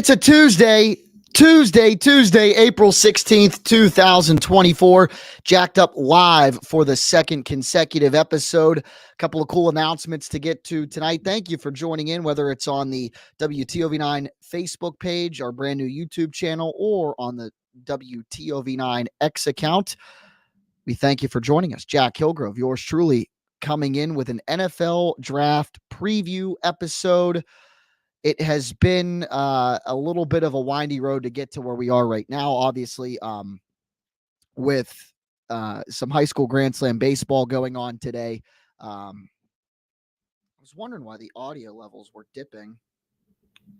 It's a Tuesday, April 16th, 2024. Jacked up live for the second consecutive episode. A couple of cool announcements to get to tonight. Thank you for joining in, whether it's on the WTOV9 Facebook page, our brand new YouTube channel, or on the WTOV9 X account. We thank you for joining us. Jack Hillgrove, yours truly, coming in with an NFL draft preview episode. It has been a little bit of a windy road to get to where we are right now. Obviously, with some high school Grand Slam baseball going on today. I was wondering why the audio levels were dipping.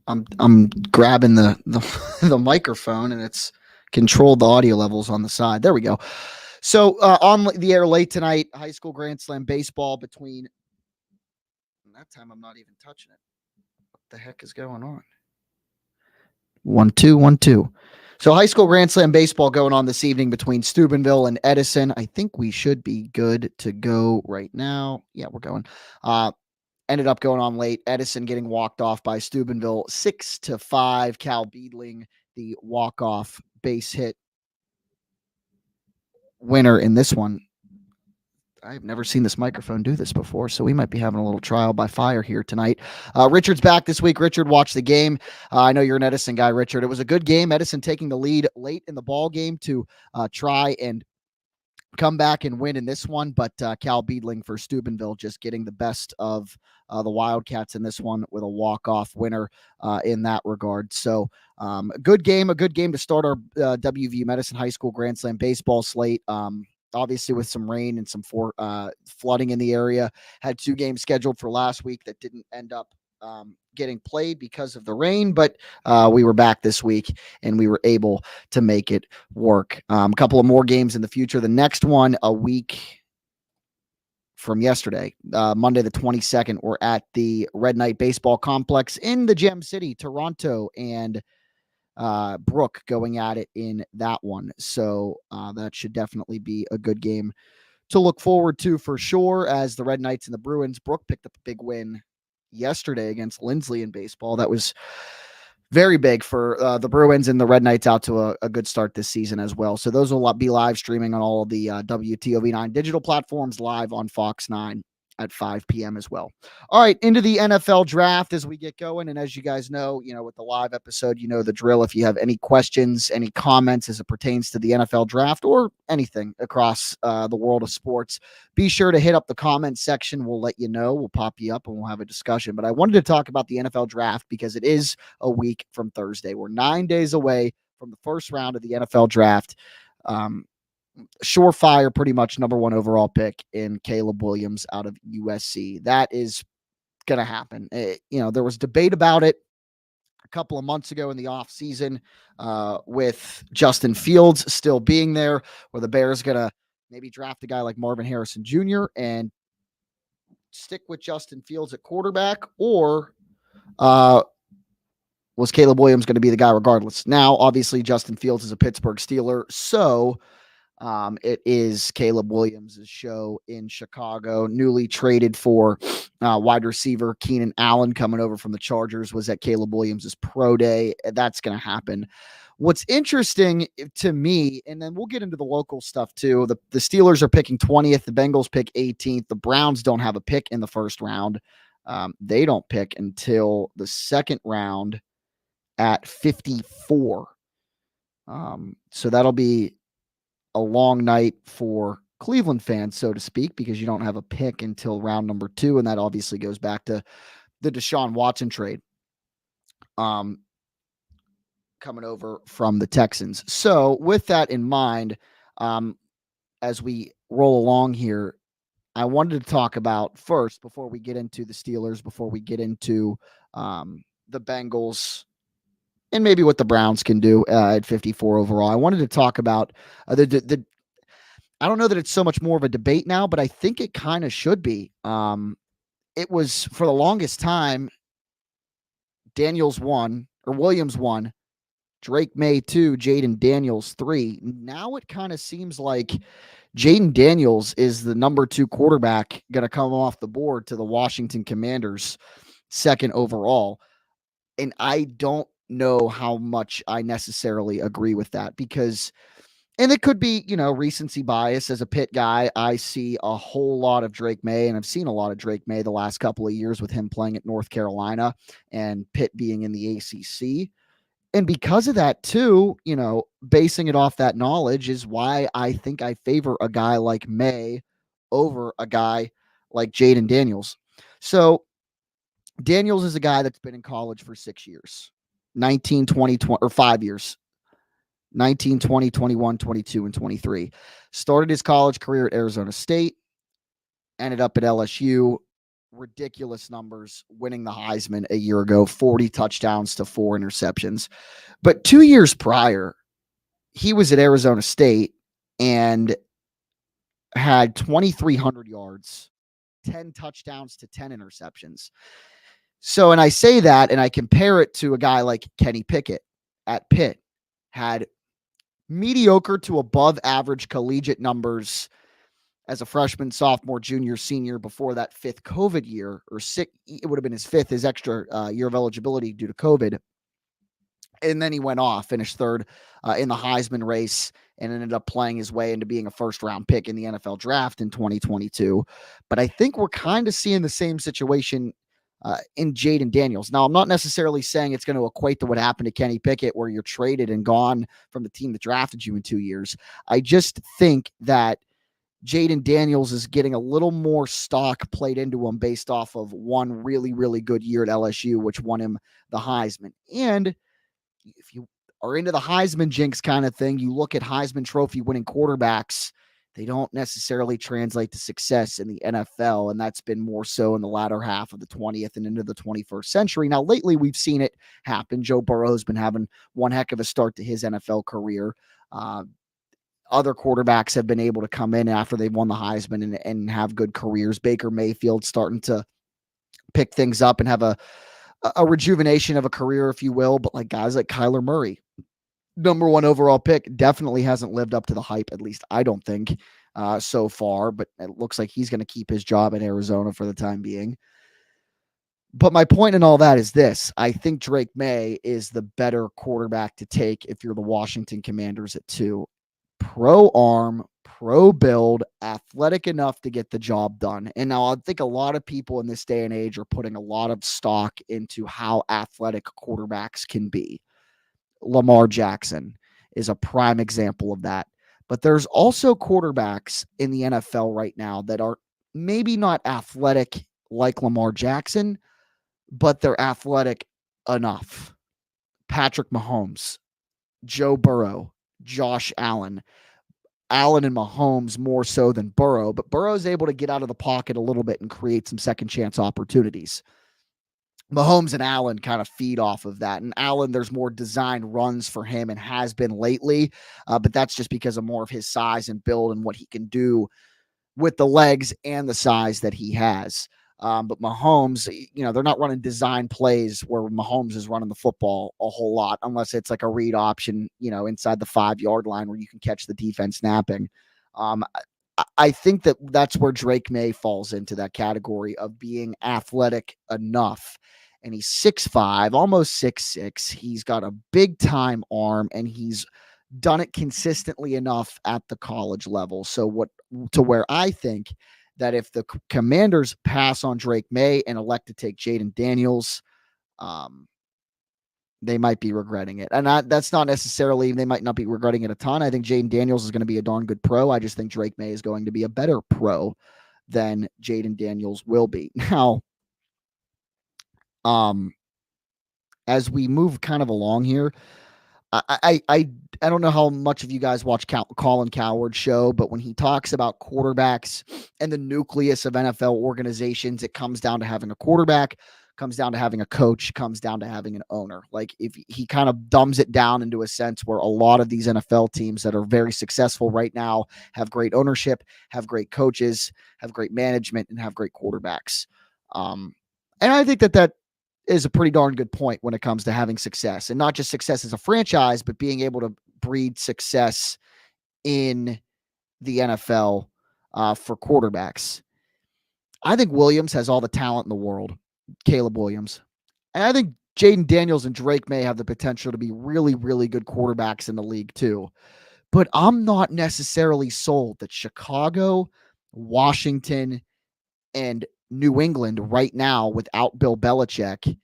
I'm grabbing the microphone and it's controlled the audio levels on the side. There we go. So on the air late tonight, high school Grand Slam baseball between. That time I'm not even touching it. The heck is going on? 1-2, 1-2. So high school Grand Slam baseball going on this evening between Steubenville and Edison. I think we should be good to go right now. Yeah, we're going. Ended up going on late. Edison getting walked off by Steubenville 6-5. Cal Beedling, the walk-off base hit winner in this one. I've never seen this microphone do this before, so we might be having a little trial by fire here tonight. Richard's back this week. Richard watched the game. I know you're an Edison guy, Richard. It was a good game. Edison taking the lead late in the ball game to try and come back and win in this one, but Cal Beedling for Steubenville just getting the best of the Wildcats in this one with a walk-off winner in that regard. So a good game to start our WVU Medicine High School Grand Slam baseball slate. Obviously with some rain and some flooding in the area. Had 2 games scheduled for last week that didn't end up getting played because of the rain, but we were back this week and we were able to make it work. A couple of more games in the future. The next one a week from yesterday, Monday the 22nd, we're at the Red Knight Baseball Complex in the Gem City, Toronto, and Brooke going at it in that one. So that should definitely be a good game to look forward to for sure, as the Red Knights and the Bruins. Brooke picked up a big win yesterday against Lindsley in baseball. That was very big for the Bruins, and the Red Knights out to a good start this season as well. So those will be live streaming on all of the WTOV9 digital platforms, live on Fox 9 at 5 p.m. as well. All right, into the NFL draft as we get going. And as you guys know, with the live episode, you know the drill. If you have any questions, any comments as it pertains to the NFL draft or anything across the world of sports, be sure to hit up the comment section. We'll let you know. We'll pop you up and we'll have a discussion. But I wanted to talk about the NFL draft because it is a week from Thursday. We're 9 days away from the first round of the NFL draft. Surefire, pretty much number 1 overall pick in Caleb Williams out of USC. That is going to happen. There was debate about it a couple of months ago in the offseason with Justin Fields still being there, where the Bears going to maybe draft a guy like Marvin Harrison Jr. and stick with Justin Fields at quarterback, or was Caleb Williams going to be the guy regardless? Now, obviously, Justin Fields is a Pittsburgh Steeler, so it is Caleb Williams' show in Chicago. Newly traded for wide receiver Keenan Allen, coming over from the Chargers, was at Caleb Williams' pro day. That's going to happen. What's interesting to me, and then we'll get into the local stuff too, the Steelers are picking 20th, the Bengals pick 18th, the Browns don't have a pick in the first round. They don't pick until the second round at 54. So that'll be a long night for Cleveland fans, so to speak, because you don't have a pick until round number 2. And that obviously goes back to the Deshaun Watson trade coming over from the Texans. So with that in mind, as we roll along here, I wanted to talk about first, before we get into the Steelers, before we get into the Bengals, and maybe what the Browns can do at 54 overall. I wanted to talk about the I don't know that it's so much more of a debate now, but I think it kind of should be. It was, for the longest time, Williams 1, Drake May 2, Jaden Daniels 3. Now it kind of seems like Jaden Daniels is the number 2 quarterback going to come off the board to the Washington Commanders, 2nd overall. And I don't know how much I necessarily agree with that because, and it could be, recency bias. As a Pitt guy, I see a whole lot of Drake May, and I've seen a lot of Drake May the last couple of years with him playing at North Carolina and Pitt being in the ACC. And because of that, too, basing it off that knowledge is why I think I favor a guy like May over a guy like Jaden Daniels. So Daniels is a guy that's been in college for 6 years, 19, 20, 20 or 5 years, 19, 20, 21, 22, and 23. Started his college career at Arizona State, ended up at LSU. Ridiculous numbers, winning the Heisman a year ago, 40 touchdowns to 4 interceptions. But 2 years prior, he was at Arizona State and had 2,300 yards, 10 touchdowns to 10 interceptions. So, and I say that and I compare it to a guy like Kenny Pickett at Pitt, had mediocre to above average collegiate numbers as a freshman, sophomore, junior, senior before that fifth COVID year, or six, it would have been his fifth, his extra year of eligibility due to COVID. And then he went off, finished third in the Heisman race, and ended up playing his way into being a first-round pick in the NFL draft in 2022. But I think we're kind of seeing the same situation in Jaden Daniels. Now, I'm not necessarily saying it's going to equate to what happened to Kenny Pickett, where you're traded and gone from the team that drafted you in 2 years. I just think that Jaden Daniels is getting a little more stock played into him based off of one really, really good year at LSU, which won him the Heisman. And if you are into the Heisman jinx kind of thing, you look at Heisman Trophy winning quarterbacks, they don't necessarily translate to success in the NFL. And that's been more so in the latter half of the 20th and into the 21st century. Now, lately, we've seen it happen. Joe Burrow has been having one heck of a start to his NFL career. Other quarterbacks have been able to come in after they've won the Heisman and have good careers. Baker Mayfield starting to pick things up and have a rejuvenation of a career, if you will. But like guys like Kyler Murray, number 1 overall pick, definitely hasn't lived up to the hype, at least I don't think so far. But it looks like he's going to keep his job in Arizona for the time being. But my point in all that is this. I think Drake May is the better quarterback to take if you're the Washington Commanders at 2. Pro arm, pro build, athletic enough to get the job done. And now I think a lot of people in this day and age are putting a lot of stock into how athletic quarterbacks can be. Lamar Jackson is a prime example of that. But there's also quarterbacks in the NFL right now that are maybe not athletic like Lamar Jackson, but they're athletic enough. Patrick Mahomes, Joe Burrow, Josh Allen. Allen and Mahomes more so than Burrow, but Burrow's able to get out of the pocket a little bit and create some second chance opportunities. Mahomes and Allen kind of feed off of that. And Allen, there's more design runs for him and has been lately, but that's just because of more of his size and build and what he can do with the legs and the size that he has. But Mahomes, they're not running design plays where Mahomes is running the football a whole lot, unless it's like a read option, inside the 5-yard line where you can catch the defense snapping. I think that's where Drake May falls into that category of being athletic enough. And he's 6'5", almost 6'6". He's got a big time arm, and he's done it consistently enough at the college level. So to where I think that if the Commanders pass on Drake May and elect to take Jaden Daniels, they might be regretting it. And that's not necessarily, they might not be regretting it a ton. I think Jaden Daniels is going to be a darn good pro. I just think Drake May is going to be a better pro than Jaden Daniels will be. Now, as we move kind of along here, I don't know how much of you guys watch Colin Cowherd's show, but when he talks about quarterbacks and the nucleus of NFL organizations, it comes down to having a quarterback, comes down to having a coach, comes down to having an owner. Like if he kind of dumbs it down into a sense where a lot of these NFL teams that are very successful right now have great ownership, have great coaches, have great management, and have great quarterbacks. And I think that is a pretty darn good point when it comes to having success, and not just success as a franchise, but being able to breed success in the NFL for quarterbacks. I think Williams has all the talent in the world, Caleb Williams. And I think Jaden Daniels and Drake May have the potential to be really, really good quarterbacks in the league too. But I'm not necessarily sold that Chicago, Washington, and New England right now without Bill Belichick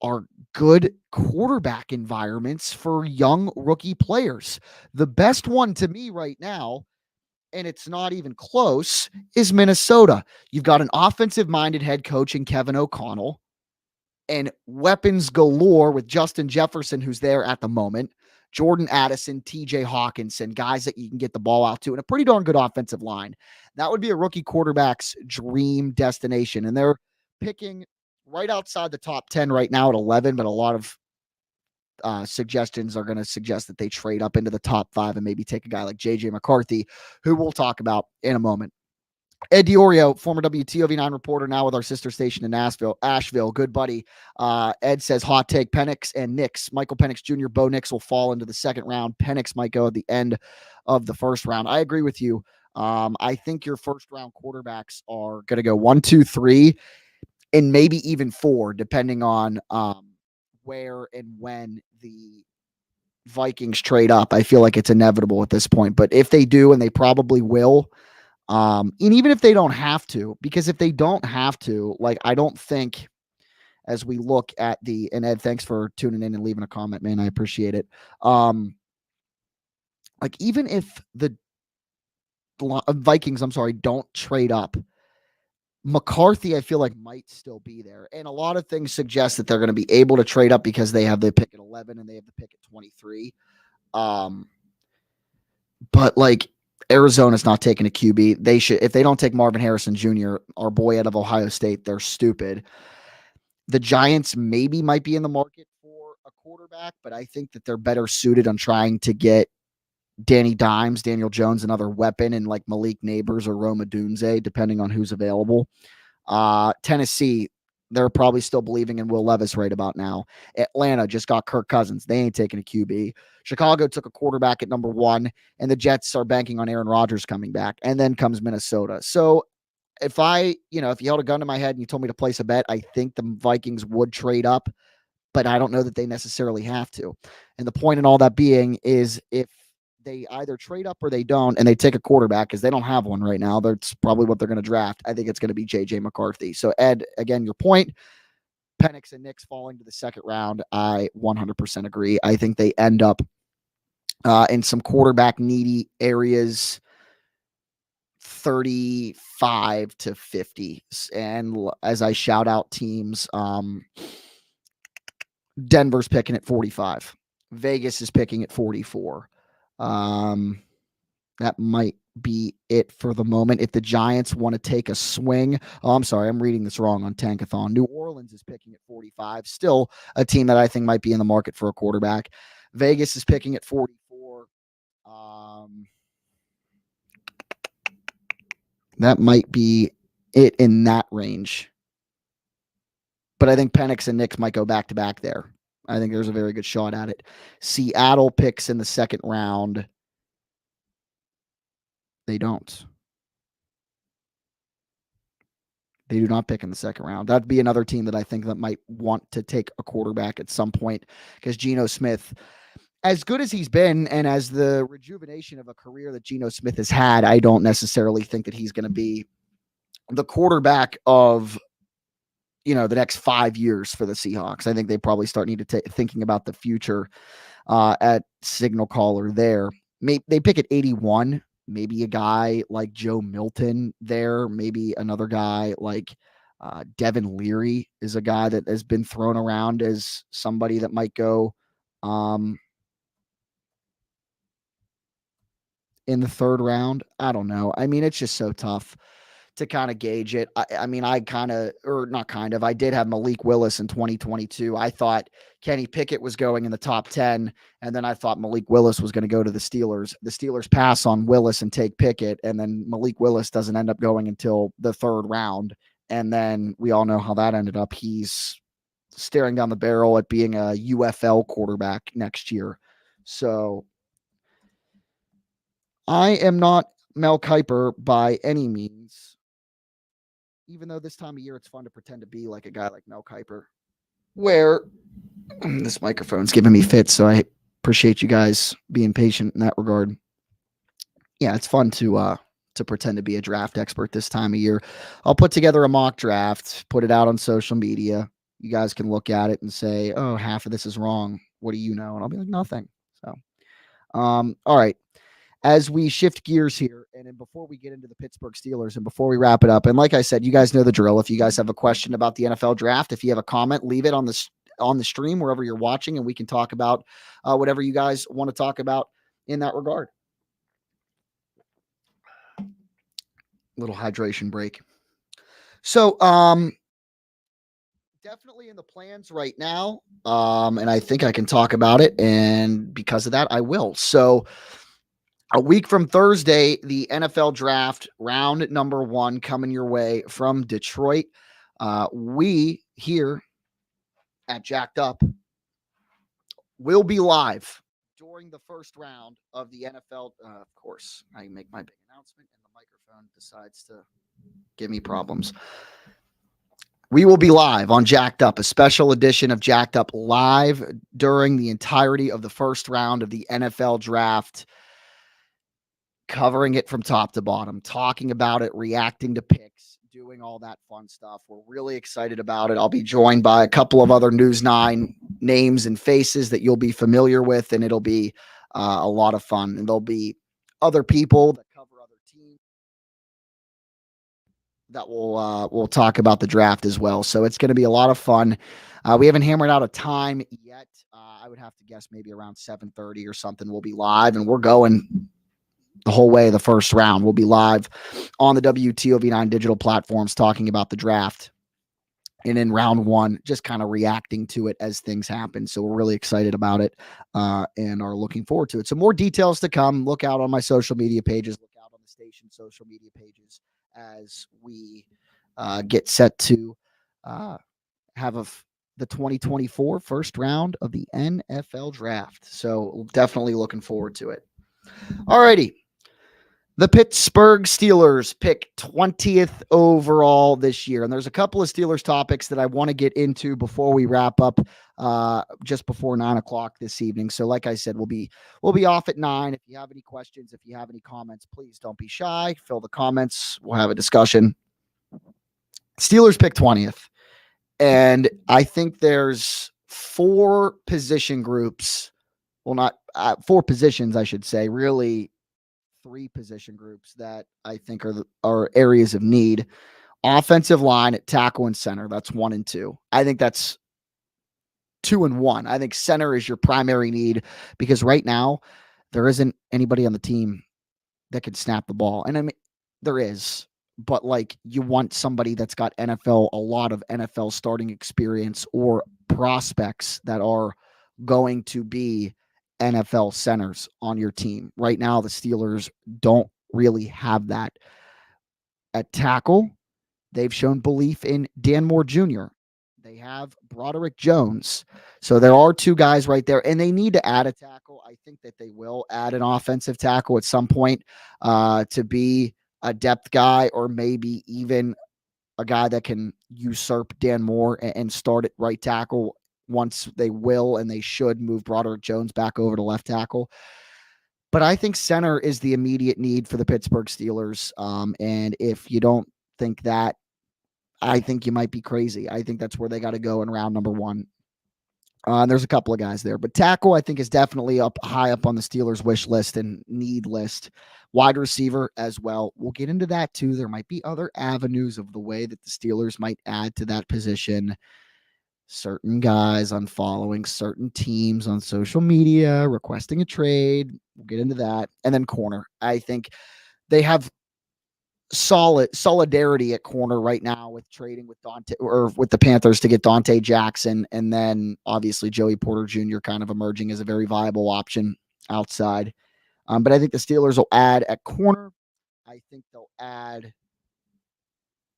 are good quarterback environments for young rookie players. The best one to me right now, and it's not even close, is Minnesota. You've got an offensive-minded head coach in Kevin O'Connell and weapons galore with Justin Jefferson, who's there at the moment, Jordan Addison, TJ Hawkinson, guys that you can get the ball out to, and a pretty darn good offensive line. That would be a rookie quarterback's dream destination. And they're picking right outside the top 10 right now at 11, but a lot of suggestions are going to suggest that they trade up into the top 5 and maybe take a guy like JJ McCarthy, who we'll talk about in a moment. Ed Diorio, former WTOV9 reporter, now with our sister station in Asheville. Good buddy. Ed says, hot take, Penix and Nix. Michael Penix Jr., Bo Nix will fall into the second round. Penix might go at the end of the first round. I agree with you. I think your first round quarterbacks are going to go 1, 2, 3, and maybe even 4, depending on where and when the Vikings trade up. I feel like it's inevitable at this point. But if they do, and they probably will, and even if they don't have to, because if they don't have to, like, I don't think as we look at and Ed, thanks for tuning in and leaving a comment, man. I appreciate it. Like, even if the Vikings, don't trade up, McCarthy, I feel like might still be there. And a lot of things suggest that they're going to be able to trade up because they have the pick at 11 and they have the pick at 23. But like, Arizona's not taking a QB. They should, if they don't take Marvin Harrison Jr., our boy out of Ohio State, they're stupid. The Giants maybe might be in the market for a quarterback, but I think that they're better suited on trying to get Danny Dimes, Daniel Jones, another weapon, and like Malik Neighbors or Rome Odunze, depending on who's available. Tennessee, they're probably still believing in Will Levis right about now. Atlanta just got Kirk Cousins. They ain't taking a QB. Chicago took a quarterback at number 1, and the Jets are banking on Aaron Rodgers coming back. And then comes Minnesota. So if you held a gun to my head and you told me to place a bet, I think the Vikings would trade up, but I don't know that they necessarily have to. And the point in all that being is, if they either trade up or they don't, and they take a quarterback, because they don't have one right now, that's probably what they're going to draft. I think it's going to be JJ McCarthy. So Ed, again, your point, Penix and Nix falling to the second round, I 100% agree. I think they end up in some quarterback needy areas, 35 to 50. And as I shout out teams, Denver's picking at 45. Vegas is picking at 44. That might be it for the moment. If the Giants want to take a swing, I'm sorry, I'm reading this wrong on Tankathon. New Orleans is picking at 45. Still a team that I think might be in the market for a quarterback. Vegas is picking at 44. That might be it in that range. But I think Penix and Nix might go back-to-back there. I think there's a very good shot at it. Seattle picks in the second round. They don't. They do not pick in the second round. That'd be another team that I think that might want to take a quarterback at some point, because Geno Smith, as good as he's been and as the rejuvenation of a career that Geno Smith has had, I don't necessarily think that he's going to be the quarterback of, the next 5 years for the Seahawks. I think they probably start thinking about the future at signal caller there. They pick at 81. Maybe a guy like Joe Milton there. Maybe another guy like Devin Leary is a guy that has been thrown around as somebody that might go in the third round. I don't know. I mean, it's just so tough to kind of gauge it. I did have Malik Willis in 2022. I thought Kenny Pickett was going in the top 10, and then I thought Malik Willis was going to go to the Steelers. The Steelers pass on Willis and take Pickett, and then Malik Willis doesn't end up going until the third round. And then we all know how that ended up. He's staring down the barrel at being a UFL quarterback next year. So I am not Mel Kiper by any means, even though this time of year it's fun to pretend to be like a guy like Mel Kiper. where this microphone's giving me fits, so I appreciate you guys being patient in that regard. Yeah, it's fun to pretend to be a draft expert this time of year. I'll put together a mock draft, put it out on social media. You guys can look at it and say, "Oh, half of this is wrong. What do you know?" And I'll be like, "Nothing." So, all right. As we shift gears here, and then before we get into the Pittsburgh Steelers and before we wrap it up, and like I said, you guys know the drill. If you guys have a question about the NFL draft, if you have a comment, leave it on the stream wherever you're watching, and we can talk about whatever you guys want to talk about in that regard. Little hydration break. So, definitely in the plans right now, and I think I can talk about it, and because of that, I will. So, a week from Thursday, the NFL draft round number 1 coming your way from Detroit. We here at Jacked Up will be live during the first round of the NFL. Of course, I make my big announcement and the microphone decides to give me problems. We will be live on Jacked Up, a special edition of Jacked Up live during the entirety of the first round of the NFL draft, covering it from top to bottom, talking about it, reacting to picks, doing all that fun stuff. We're really excited about it. I'll be joined by a couple of other News 9 names and faces that you'll be familiar with, and it'll be a lot of fun. And there'll be other people that cover other teams that we'll talk about the draft as well. So it's going to be a lot of fun. We haven't hammered out a time yet. I would have to guess maybe around 7:30 or something. We'll be live, and we're going the whole way the first round. We'll be live on the WTOV 9 digital platforms talking about the draft. And in round 1, just kind of reacting to it as things happen. So we're really excited about it and are looking forward to it. So more details to come. Look out on my social media pages. Look out on the station social media pages as we get set to have the 2024 first round of the NFL draft. So definitely looking forward to it. All righty. The Pittsburgh Steelers pick 20th overall this year. And there's a couple of Steelers topics that I want to get into before we wrap up just before 9 o'clock this evening. So like I said, we'll be off at 9. If you have any questions, if you have any comments, please don't be shy. Fill the comments. We'll have a discussion. Steelers pick 20th. And I think there's 4 position groups. Well, not 4 positions, I should say, really 3 position groups that I think are areas of need. Offensive line, tackle, and center. That's 1 and 2. I think that's 2 and 1. I think center is your primary need because right now there isn't anybody on the team that could snap the ball. And I mean, there is, but like you want somebody that's got a lot of NFL starting experience or prospects that are going to be NFL centers on your team. Right now, the Steelers don't really have that. At tackle, they've shown belief in Dan Moore Jr. They have Broderick Jones. So there are 2 guys right there, and they need to add a tackle. I think that they will add an offensive tackle at some point to be a depth guy or maybe even a guy that can usurp Dan Moore and start at right tackle once they will and they should move Broderick Jones back over to left tackle. But I think center is the immediate need for the Pittsburgh Steelers. And if you don't think that, I think you might be crazy. I think that's where they got to go in round number 1. There's a couple of guys there, but tackle I think is definitely up high up on the Steelers wish list and need list. Wide receiver as well. We'll get into that too. There might be other avenues of the way that the Steelers might add to that position. Certain guys unfollowing certain teams on social media, requesting a trade. We'll get into that. And then corner. I think they have solidarity at corner right now with trading with with the Panthers to get Dante Jackson. And then obviously Joey Porter Jr. kind of emerging as a very viable option outside. But I think the Steelers will add at corner. I think they'll add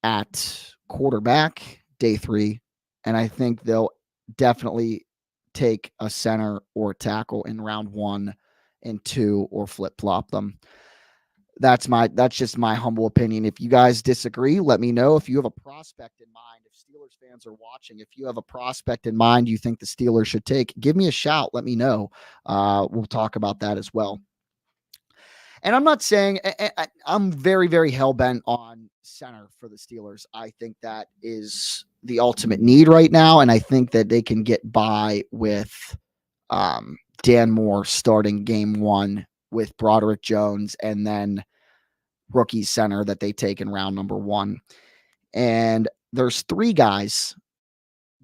at quarterback day 3. And I think they'll definitely take a center or a tackle in round 1 and 2 or flip-flop them. That's just my humble opinion. If you guys disagree, let me know. If you have a prospect in mind, if Steelers fans are watching, if you have a prospect in mind you think the Steelers should take, give me a shout. Let me know. We'll talk about that as well. And I'm not saying I'm very, very hell bent on center for the Steelers. I think that is the ultimate need right now. And I think that they can get by with Dan Moore starting game one with Broderick Jones and then rookie center that they take in round number one. And there's three guys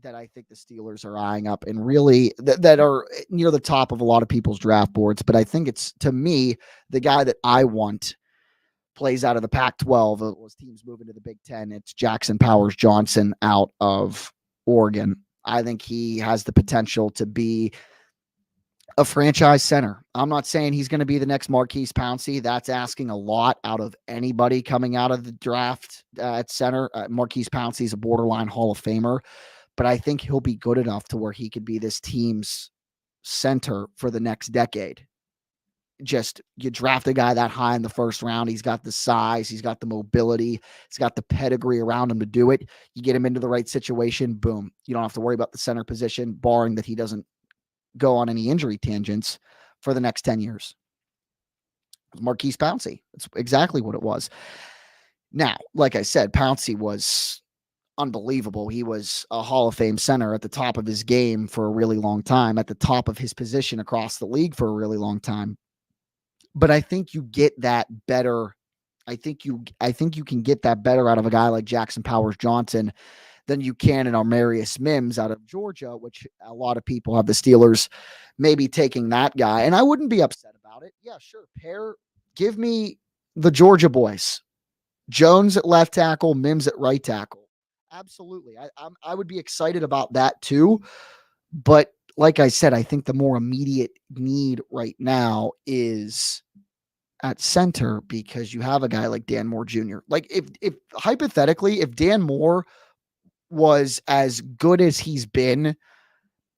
that I think the Steelers are eyeing up and really that are near the top of a lot of people's draft boards. But I think it's, to me, the guy that I want plays out of the Pac-12 was teams moving to the Big Ten. It's Jackson Powers Johnson out of Oregon. I think he has the potential to be a franchise center. I'm not saying he's going to be the next Marquise Pouncey. That's asking a lot out of anybody coming out of the draft at center. Marquise Pouncey is a borderline Hall of Famer, but I think he'll be good enough to where he could be this team's center for the next decade. Just, you draft a guy that high in the first round. He's got the size. He's got the mobility. He's got the pedigree around him to do it. You get him into the right situation, boom. You don't have to worry about the center position, barring that he doesn't go on any injury tangents for the next 10 years. Marquise Pouncey. That's exactly what it was. Now, like I said, Pouncey was unbelievable. He was a Hall of Fame center at the top of his game for a really long time, at the top of his position across the league for a really long time. But I think you get that better. I think you can get that better out of a guy like Jackson Powers Johnson than you can in Armarius Mims out of Georgia, which a lot of people have the Steelers maybe taking that guy. And I wouldn't be upset about it. Yeah, sure. Give me the Georgia boys. Jones at left tackle, Mims at right tackle. Absolutely. I would be excited about that too. But like I said, I think the more immediate need right now is at center, because you have a guy like Dan Moore Jr. Like if hypothetically, if Dan Moore was as good as he's been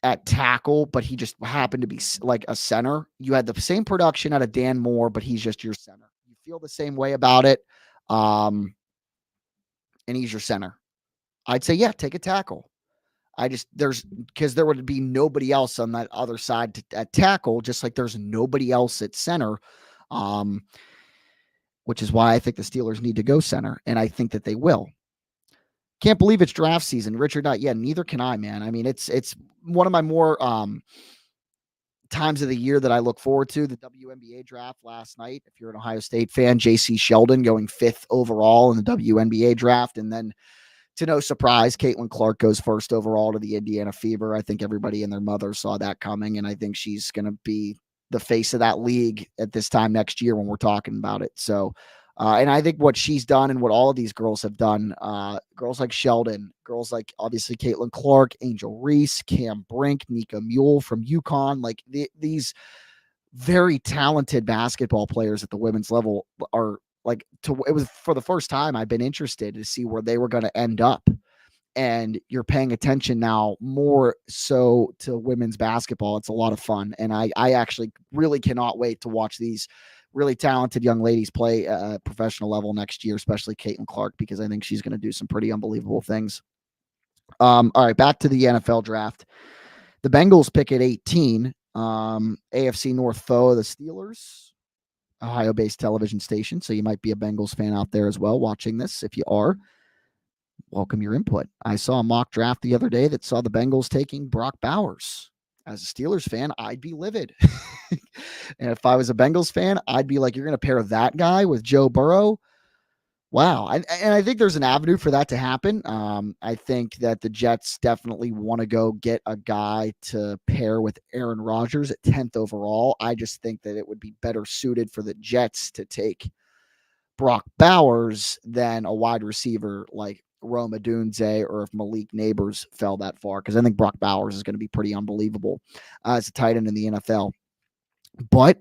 at tackle, but he just happened to be like a center, you had the same production out of Dan Moore, but he's just your center. You feel the same way about it. And he's your center. I'd say, yeah, take a tackle. Because there would be nobody else on that other side at tackle, just like there's nobody else at center. Which is why I think the Steelers need to go center, and I think that they will. Can't believe it's draft season, Richard. Yeah, neither can I, man. I mean, it's one of my more times of the year that I look forward to. The WNBA draft last night. If you're an Ohio State fan, J.C. Sheldon going 5th overall in the WNBA draft, and then, to no surprise, Caitlin Clark goes 1st overall to the Indiana Fever. I think everybody and their mother saw that coming, and I think she's going to be the face of that league at this time next year when we're talking about it. So, and I think what she's done and what all of these girls have done, girls like Sheldon, girls like obviously Caitlin Clark, Angel Reese, Cam Brink, Nika Mule from UConn, like these very talented basketball players at the women's level are like, it was for the first time I've been interested to see where they were going to end up. And you're paying attention now more so to women's basketball. It's a lot of fun. And I actually really cannot wait to watch these really talented young ladies play at professional level next year, especially Caitlin Clark, because I think she's going to do some pretty unbelievable things. All right, back to the NFL draft. The Bengals pick at 18. AFC North foe, the Steelers, Ohio-based television station. So you might be a Bengals fan out there as well watching this. If you are, welcome your input. I saw a mock draft the other day that saw the Bengals taking Brock Bowers. As a Steelers fan, I'd be livid. And if I was a Bengals fan, I'd be like, you're going to pair that guy with Joe Burrow? Wow. And I think there's an avenue for that to happen. I think that the Jets definitely want to go get a guy to pair with Aaron Rodgers at 10th overall. I just think that it would be better suited for the Jets to take Brock Bowers than a wide receiver like Rome Odunze, or if Malik Neighbors fell that far, because I think Brock Bowers is going to be pretty unbelievable as a tight end in the NFL. But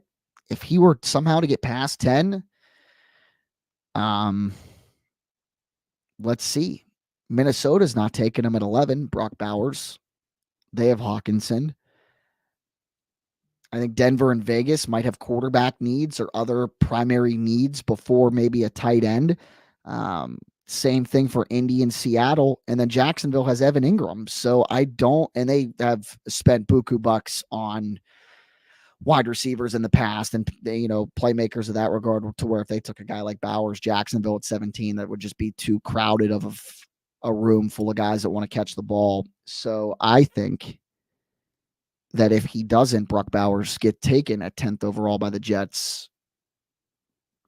if he were somehow to get past 10, let's see. Minnesota's not taking him at 11, Brock Bowers. They have Hawkinson. I think Denver and Vegas might have quarterback needs or other primary needs before maybe a tight end. Same thing for Indy and Seattle. And then Jacksonville has Evan Ingram. So and they have spent buku bucks on wide receivers in the past and playmakers of that regard, to where if they took a guy like Bowers, Jacksonville at 17, that would just be too crowded of a room full of guys that want to catch the ball. So I think that if he doesn't, Brock Bowers, get taken at 10th overall by the Jets,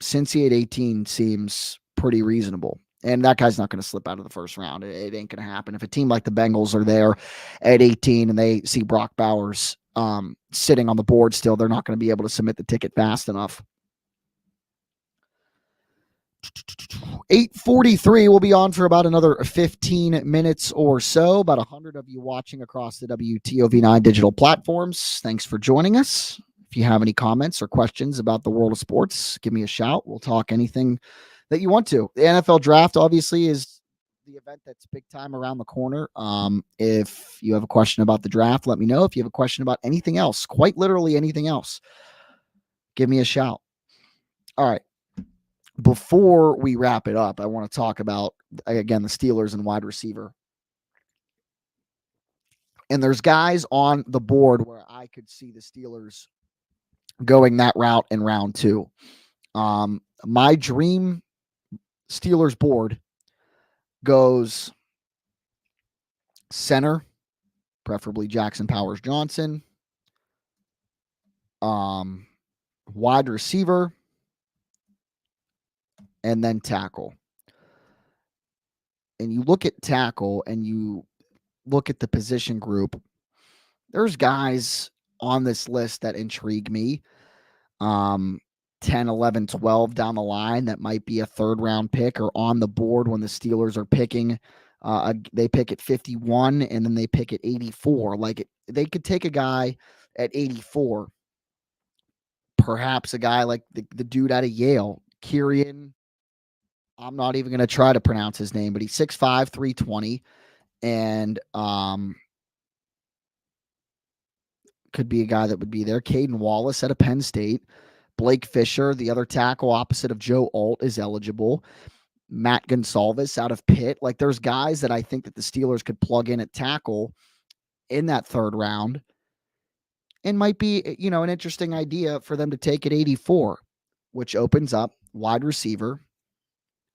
Cincy at 18 seems pretty reasonable. And that guy's not going to slip out of the first round. It ain't going to happen. If a team like the Bengals are there at 18 and they see Brock Bowers sitting on the board still, they're not going to be able to submit the ticket fast enough. 8:43 will be on for about another 15 minutes or so. About 100 of you watching across the WTOV9 digital platforms. Thanks for joining us. If you have any comments or questions about the world of sports, give me a shout. We'll talk anything that you want to. The NFL draft obviously is the event that's big time around the corner. If you have a question about the draft, let me know. If you have a question about anything else, quite literally anything else, give me a shout. All right. Before we wrap it up, I want to talk about, again, the Steelers and wide receiver. And there's guys on the board where I could see the Steelers going that route in round 2. My dream Steelers board goes center, preferably Jackson Powers Johnson, wide receiver, and then tackle. And you look at tackle and you look at the position group, there's guys on this list that intrigue me. 10, 11, 12 down the line that might be a third round pick or on the board when the Steelers are picking. They pick at 51 and then they pick at 84. They could take a guy at 84, perhaps a guy like the dude out of Yale, Kyrian. I'm not even going to try to pronounce his name, but he's 6'5", 320, and could be a guy that would be there. Caden Wallace out of Penn State. Blake Fisher, the other tackle opposite of Joe Alt, is eligible. Matt Gonsalves out of Pitt. There's guys that I think that the Steelers could plug in at tackle in that third round, and might be, an interesting idea for them to take at 84, which opens up wide receiver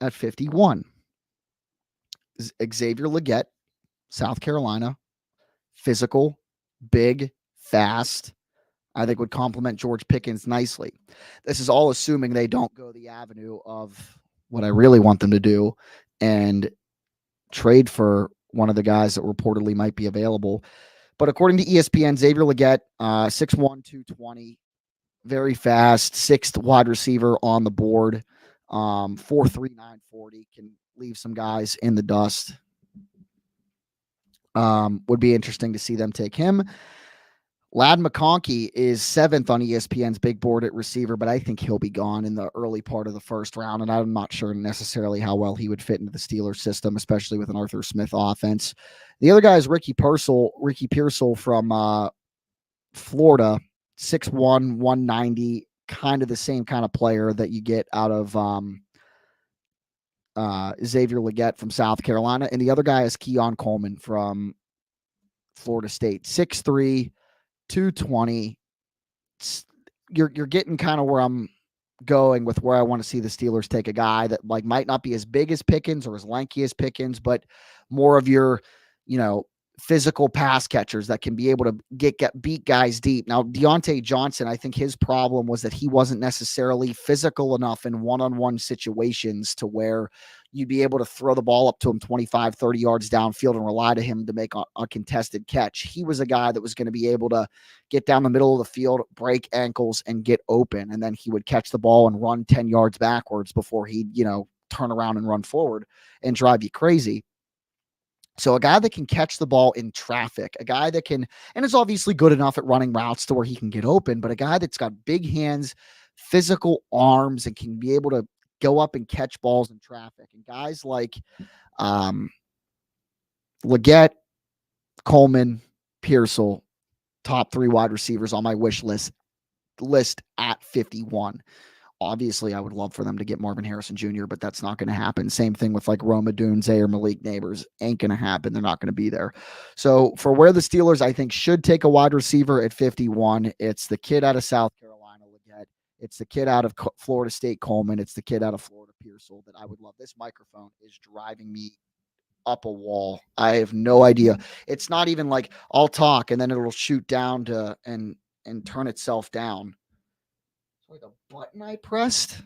at 51. Xavier Legette, South Carolina, physical, big, fast, I think would complement George Pickens nicely. This is all assuming they don't go the avenue of what I really want them to do and trade for one of the guys that reportedly might be available. But according to ESPN, Xavier Legette, 6'1", 220, very fast, sixth wide receiver on the board, 4'3", 940, can leave some guys in the dust. Would be interesting to see them take him. Ladd McConkey is 7th on ESPN's big board at receiver, but I think he'll be gone in the early part of the first round, and I'm not sure necessarily how well he would fit into the Steelers system, especially with an Arthur Smith offense. The other guy is Ricky Pearsall from Florida, 6'1", 190, kind of the same kind of player that you get out of Xavier Legette from South Carolina. And the other guy is Keon Coleman from Florida State, 6'3", 220. You're getting kind of where I'm going with where I want to see the Steelers take a guy that might not be as big as Pickens or as lanky as Pickens, but more of your, physical pass catchers that can be able to beat guys deep. Now, Deontay Johnson, I think his problem was that he wasn't necessarily physical enough in one-on-one situations to where you'd be able to throw the ball up to him 25, 30 yards downfield and rely to him to make a contested catch. He was a guy that was going to be able to get down the middle of the field, break ankles, and get open. And then he would catch the ball and run 10 yards backwards before he'd, turn around and run forward and drive you crazy. So a guy that can catch the ball in traffic, a guy that can, and is obviously good enough at running routes to where he can get open, but a guy that's got big hands, physical arms, and can be able to go up and catch balls in traffic. And guys like Legette, Coleman, Pearsall, top 3 wide receivers on my wish list at 51. Obviously, I would love for them to get Marvin Harrison Jr., but that's not going to happen. Same thing with like Roma Dunze or Malik Neighbors. Ain't going to happen. They're not going to be there. So for where the Steelers, I think, should take a wide receiver at 51, it's the kid out of South Carolina, Leggett. It's the kid out of Florida State, Coleman. It's the kid out of Florida, Pearsall, that I would love. This microphone is driving me up a wall. I have no idea. It's not even like I'll talk and then it'll shoot down to and turn itself down. Like a button I pressed?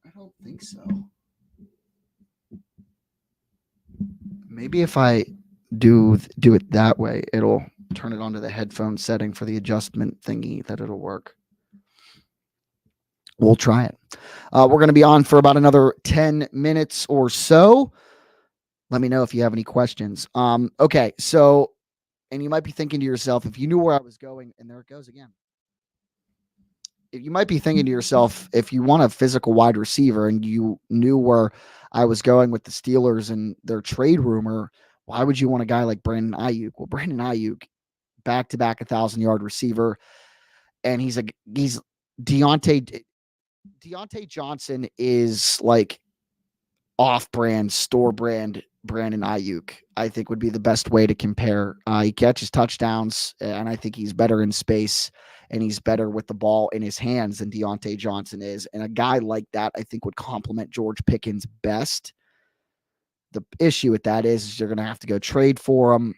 I don't think so. Maybe if I do it that way, it'll turn it onto the headphone setting for the adjustment thingy that it'll work. We'll try it. We're going to be on for about another 10 minutes or so. Let me know if you have any questions. Okay, so, and you might be thinking to yourself, if you knew where I was going, and there it goes again. You might be thinking to yourself, if you want a physical wide receiver and you knew where I was going with the Steelers and their trade rumor, why would you want a guy like Brandon Ayuk? Well, Brandon Ayuk, back-to-back 1,000-yard receiver, and he's Deontay Johnson is like off-brand, store-brand Brandon Ayuk, I think would be the best way to compare. He catches touchdowns, and I think he's better in space, and he's better with the ball in his hands than Deontay Johnson is. And a guy like that, I think, would complement George Pickens best. The issue with that is you're going to have to go trade for him.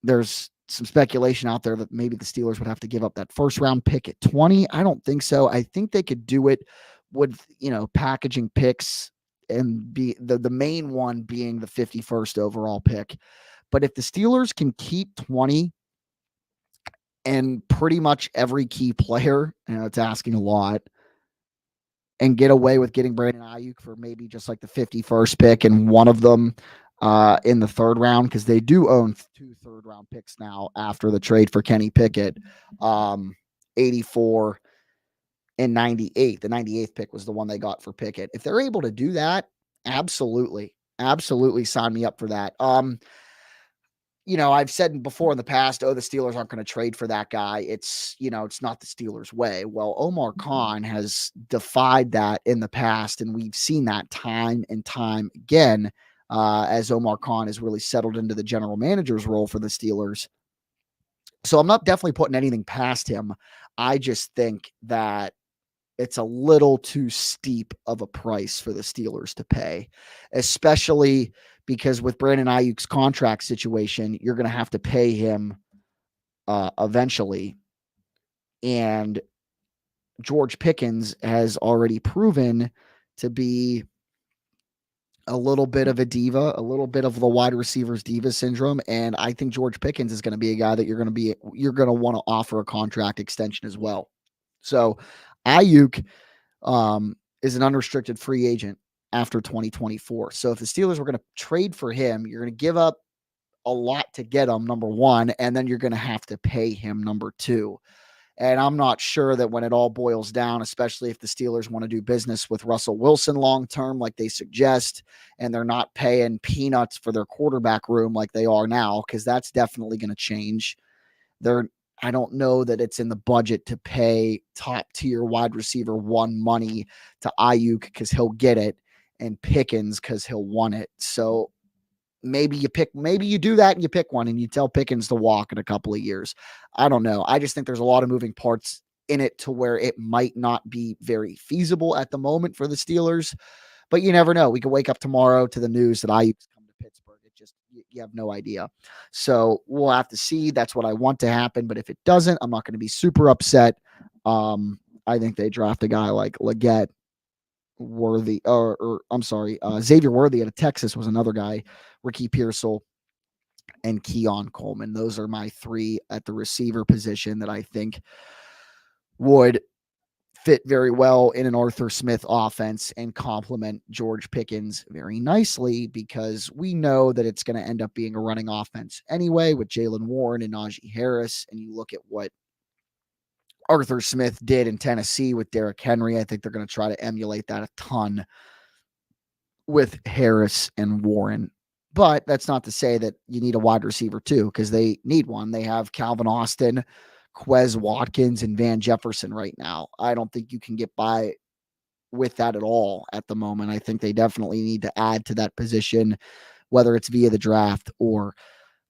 There's some speculation out there that maybe the Steelers would have to give up that first-round pick at 20. I don't think so. I think they could do it with, packaging picks and be the main one being the 51st overall pick. But if the Steelers can keep 20 and pretty much every key player, it's asking a lot, and get away with getting Brandon Ayuk for maybe just like the 51st pick and one of them in the third round, because they do own 2 third-round picks now after the trade for Kenny Pickett, 84 and 98. The 98th pick was the one they got for Pickett. If they're able to do that, absolutely sign me up for that. I've said before in the past, the Steelers aren't going to trade for that guy. It's not the Steelers' way. Well, Omar Khan has defied that in the past, and we've seen that time and time again as Omar Khan has really settled into the general manager's role for the Steelers. So I'm not definitely putting anything past him. I just think that it's a little too steep of a price for the Steelers to pay, especially because with Brandon Ayuk's contract situation, you're going to have to pay him eventually. And George Pickens has already proven to be a little bit of a diva, a little bit of the wide receivers diva syndrome. And I think George Pickens is going to be a guy that you're going to want to offer a contract extension as well. So Ayuk is an unrestricted free agent after 2024. So if the Steelers were going to trade for him, you're going to give up a lot to get him, number one, and then you're going to have to pay him, number two. And I'm not sure that when it all boils down, especially if the Steelers want to do business with Russell Wilson long-term, like they suggest, and they're not paying peanuts for their quarterback room like they are now, because that's definitely going to change. I don't know that it's in the budget to pay top-tier wide receiver one money to Ayuk because he'll get it, and Pickens because he'll want it. So maybe you do that and you pick one and you tell Pickens to walk in a couple of years. I don't know. I just think there's a lot of moving parts in it to where it might not be very feasible at the moment for the Steelers, but you never know. We could wake up tomorrow to the news that Ayuk's come to Pittsburgh. It just, you have no idea. So we'll have to see. That's what I want to happen. But if it doesn't, I'm not going to be super upset. I think they draft a guy like Leggett, Worthy, Xavier Worthy out of Texas was another guy, Ricky Pearsall, and Keon Coleman. Those are my 3 at the receiver position that I think would fit very well in an Arthur Smith offense and complement George Pickens very nicely, because we know that it's going to end up being a running offense anyway with Jaylen Warren and Najee Harris. And you look at what Arthur Smith did in Tennessee with Derrick Henry. I think they're going to try to emulate that a ton with Harris and Warren. But that's not to say that you need a wide receiver too, because they need one. They have Calvin Austin, Quez Watkins and Van Jefferson right now. I don't think you can get by with that at all at the moment. I think they definitely need to add to that position, whether it's via the draft or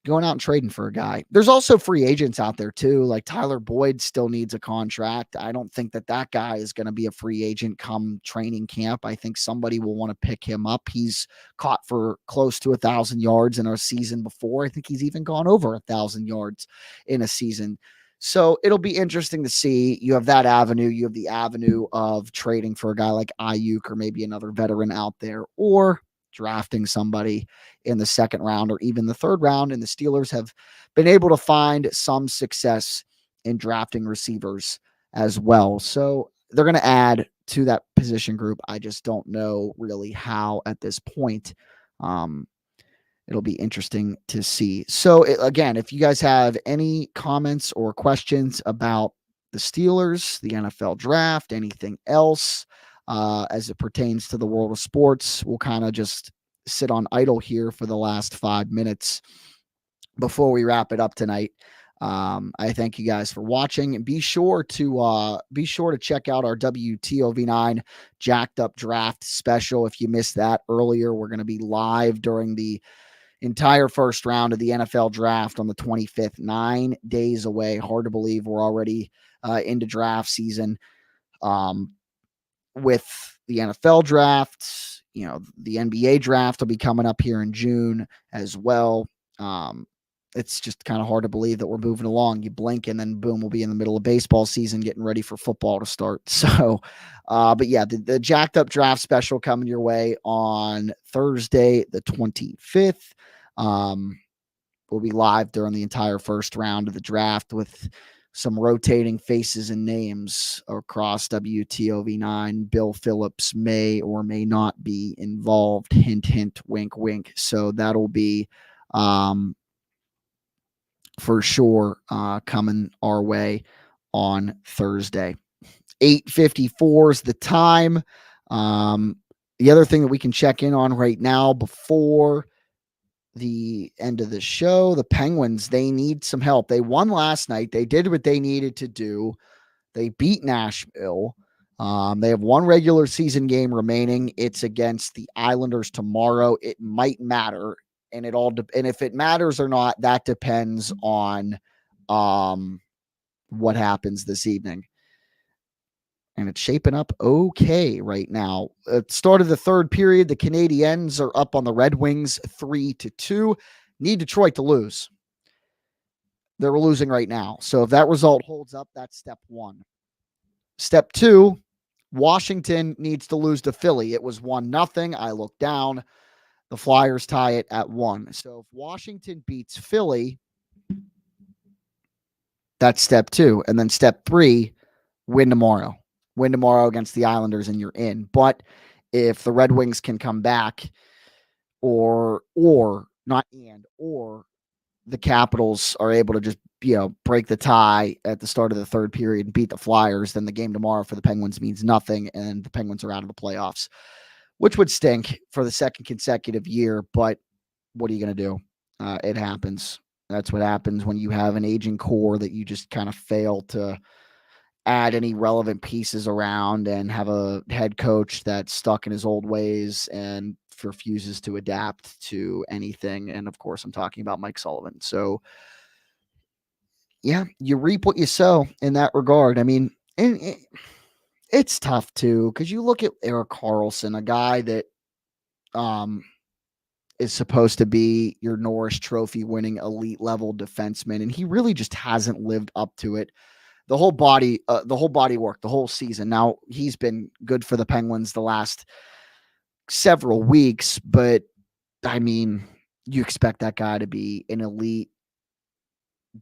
going out and trading for a guy. There's also free agents out there too. Like Tyler Boyd still needs a contract. I don't think that guy is going to be a free agent come training camp. I think somebody will want to pick him up. He's caught for close to 1,000 yards in a season before. I think he's even gone over 1,000 yards in a season. So it'll be interesting to see. You have that avenue. You have the avenue of trading for a guy like Ayuk or maybe another veteran out there, or drafting somebody in the second round or even the third round. And the Steelers have been able to find some success in drafting receivers as well. So they're going to add to that position group. I just don't know really how at this point. It'll be interesting to see. So again, if you guys have any comments or questions about the Steelers, the NFL draft, anything else as it pertains to the world of sports, we'll kind of just sit on idle here for the last 5 minutes before we wrap it up tonight. I thank you guys for watching, and be sure to check out our WTOV9 Jacked Up Draft special. If you missed that earlier, we're going to be live during the entire first round of the NFL draft on the 25th, 9 days away. Hard to believe we're already into draft season. With the NFL draft, the NBA draft will be coming up here in June as well. It's just kind of hard to believe that we're moving along. You blink and then boom, we'll be in the middle of baseball season getting ready for football to start. So, but yeah, the Jacked Up Draft special coming your way on Thursday, the 25th. We'll be live during the entire first round of the draft with some rotating faces and names across WTOV9. Bill Phillips may or may not be involved. Hint, hint, wink, wink. So that'll be for sure coming our way on Thursday. 8:54 is the time. The other thing that we can check in on right now before the end of the show, the Penguins, they need some help. They won last night. They did what they needed to do. They beat Nashville. They have one regular season game remaining. It's against the Islanders tomorrow. It might matter, and and if it matters or not, that depends on what happens this evening. And it's shaping up okay right now. At the start of the third period, the Canadiens are up on the Red Wings 3-2. Need Detroit to lose. They're losing right now. So if that result holds up, that's step one. Step two, Washington needs to lose to Philly. It was 1-0. I look down. The Flyers tie it at 1. So if Washington beats Philly, that's step two. And then step three, win tomorrow. Win tomorrow against the Islanders and you're in. But if the Red Wings can come back or the Capitals are able to just, break the tie at the start of the third period and beat the Flyers, then the game tomorrow for the Penguins means nothing and the Penguins are out of the playoffs, which would stink for the second consecutive year. But what are you going to do? It happens. That's what happens when you have an aging core that you just kind of fail to add any relevant pieces around and have a head coach that's stuck in his old ways and refuses to adapt to anything. And of course, I'm talking about Mike Sullivan. So yeah, you reap what you sow in that regard. I mean, it's tough too, because you look at Erik Karlsson, a guy that is supposed to be your Norris Trophy winning elite level defenseman, and he really just hasn't lived up to it. The whole body work, the whole season. Now he's been good for the Penguins the last several weeks, but I mean, you expect that guy to be an elite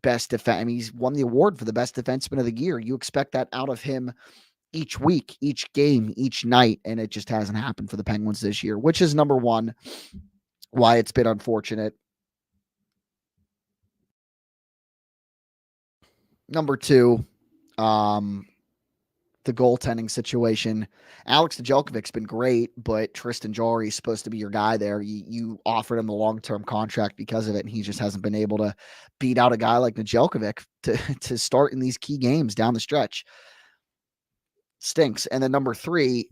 best defense. I mean, he's won the award for the best defenseman of the year. You expect that out of him each week, each game, each night, and it just hasn't happened for the Penguins this year, which is number one, why it's been unfortunate. Number two, the goaltending situation. Alex Nedeljkovic's been great, but Tristan Jarry is supposed to be your guy there. You offered him the long-term contract because of it, and he just hasn't been able to beat out a guy like Nedeljkovic to start in these key games down the stretch. Stinks. And then number 3,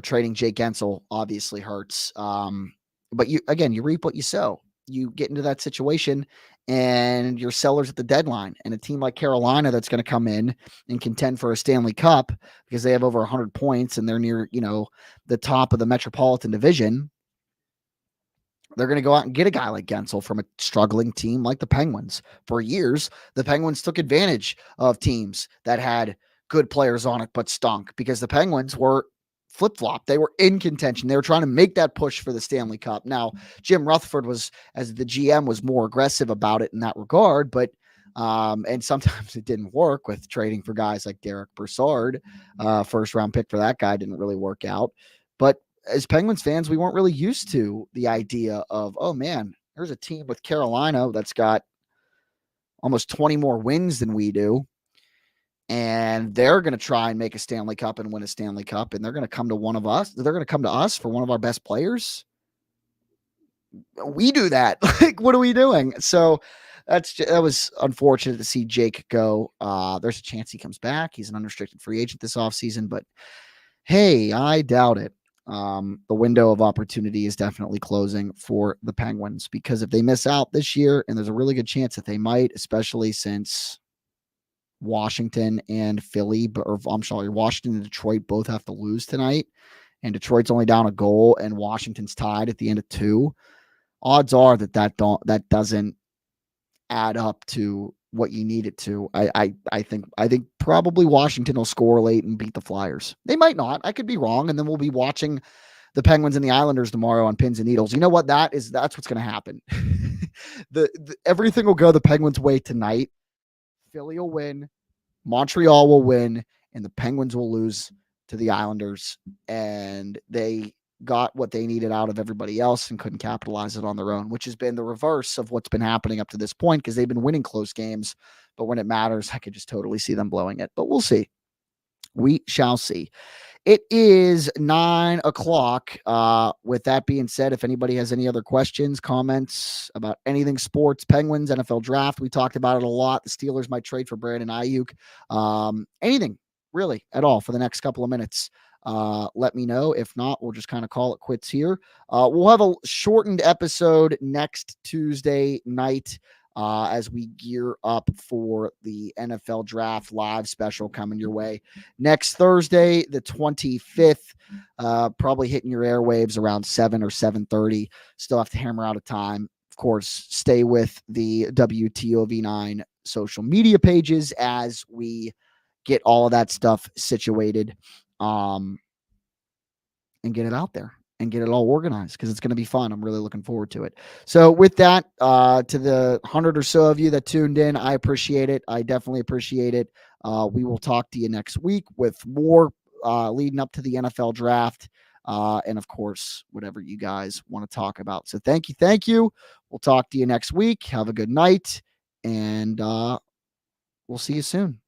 trading Jake Gensel obviously hurts. But you reap what you sow. You get into that situation and you're sellers at the deadline. And a team like Carolina that's going to come in and contend for a Stanley Cup because they have over 100 points and they're near, the top of the Metropolitan Division. They're going to go out and get a guy like Gensel from a struggling team like the Penguins. For years, the Penguins took advantage of teams that had good players on it but stunk because the Penguins were flip-flop. They were in contention. They were trying to make that push for the Stanley Cup. Now, Jim Rutherford as the GM, was more aggressive about it in that regard, but and sometimes it didn't work with trading for guys like Derek Brassard. First-round pick for that guy didn't really work out. But as Penguins fans, we weren't really used to the idea of, oh man, there's a team with Carolina that's got almost 20 more wins than we do. And they're going to try and make a Stanley Cup and win a Stanley Cup. And they're going to come to one of us. They're going to come to us for one of our best players. We do that. Like, what are we doing? So that was unfortunate to see Jake go. There's a chance he comes back. He's an unrestricted free agent this offseason, but hey, I doubt it. The window of opportunity is definitely closing for the Penguins because if they miss out this year, and there's a really good chance that they might, especially since Washington and Philly, Washington and Detroit both have to lose tonight, and Detroit's only down a goal, and Washington's tied at the end of 2. Odds are that doesn't add up to what you need it to. I think probably Washington will score late and beat the Flyers. They might not. I could be wrong, and then we'll be watching the Penguins and the Islanders tomorrow on pins and needles. You know what? That's what's going to happen. Everything will go the Penguins' way tonight. Philly will win, Montreal will win, and the Penguins will lose to the Islanders. And they got what they needed out of everybody else and couldn't capitalize it on their own, which has been the reverse of what's been happening up to this point because they've been winning close games. But when it matters, I could just totally see them blowing it. But we'll see. We shall see. It is 9 o'clock. With that being said, if anybody has any other questions, comments about anything sports, Penguins, NFL draft, we talked about it a lot. The Steelers might trade for Brandon Ayuk. Anything really at all for the next couple of minutes. Let me know. If not, we'll just kind of call it quits here. We'll have a shortened episode next Tuesday night. As we gear up for the NFL Draft Live special coming your way. Next Thursday, the 25th, probably hitting your airwaves around 7 or 7:30. Still have to hammer out a time. Of course, stay with the WTOV 9 social media pages as we get all of that stuff situated and get it out there. And get it all organized because it's going to be fun. I'm really looking forward to it. So with that, to the 100 or so of you that tuned in, I appreciate it. I definitely appreciate it. We will talk to you next week with more leading up to the NFL draft. And of course, whatever you guys want to talk about. So thank you. We'll talk to you next week. Have a good night. And we'll see you soon.